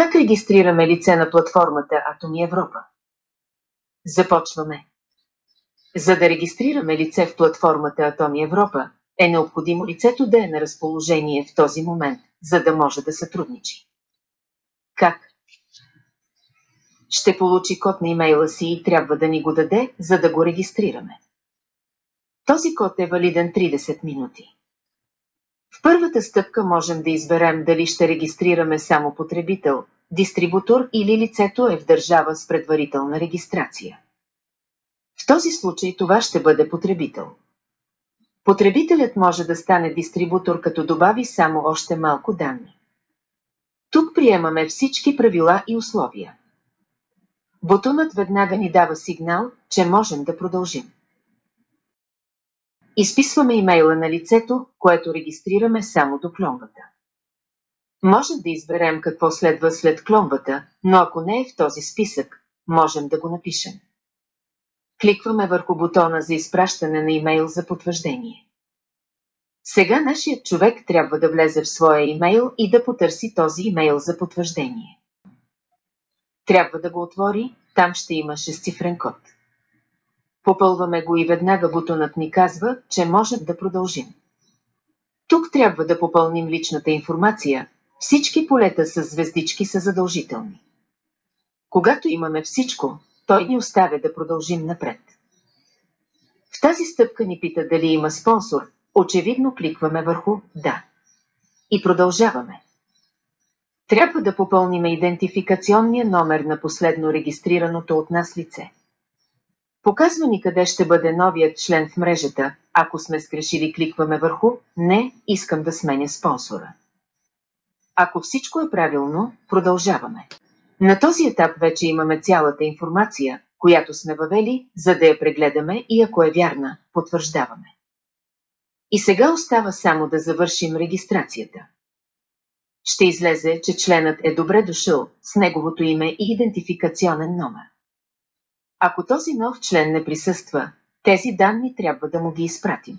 Как регистрираме лице на платформата Atomy Европа? Започваме. За да регистрираме лице в платформата Atomy Европа, е необходимо лицето да е на разположение в този момент, за да може да сътрудничи. Как? Ще получи код на имейла си и трябва да ни го даде, за да го регистрираме. Този код е валиден 30 минути. В първата стъпка можем да изберем дали ще регистрираме само потребител, дистрибутор или лицето е в държава с предварителна регистрация. В този случай това ще бъде потребител. Потребителят може да стане дистрибутор, като добави само още малко данни. Тук приемаме всички правила и условия. Бутонът веднага ни дава сигнал, че можем да продължим. Изписваме имейла на лицето, което регистрираме само до клонвата. Можем да изберем какво следва след клонвата, но ако не е в този списък, можем да го напишем. Кликваме върху бутона за изпращане на имейл за потвърждение. Сега нашият човек трябва да влезе в своя имейл и да потърси този имейл за потвърждение. Трябва да го отвори, там ще има 6-цифрен код. Попълваме го и веднага бутонът ни казва, че можем да продължим. Тук трябва да попълним личната информация. Всички полета с звездички са задължителни. Когато имаме всичко, той ни оставя да продължим напред. В тази стъпка ни пита дали има спонсор. Очевидно кликваме върху «Да». И продължаваме. Трябва да попълним идентификационния номер на последно регистрираното от нас лице. Показва ни къде ще бъде новият член в мрежата. Ако сме сгрешили, кликваме върху «Не, искам да сменя спонсора». Ако всичко е правилно, продължаваме. На този етап вече имаме цялата информация, която сме въвели, за да я прегледаме и ако е вярна, потвърждаваме. И сега остава само да завършим регистрацията. Ще излезе, че членът е добре дошъл с неговото име и идентификационен номер. Ако този нов член не присъства, тези данни трябва да му ги изпратим.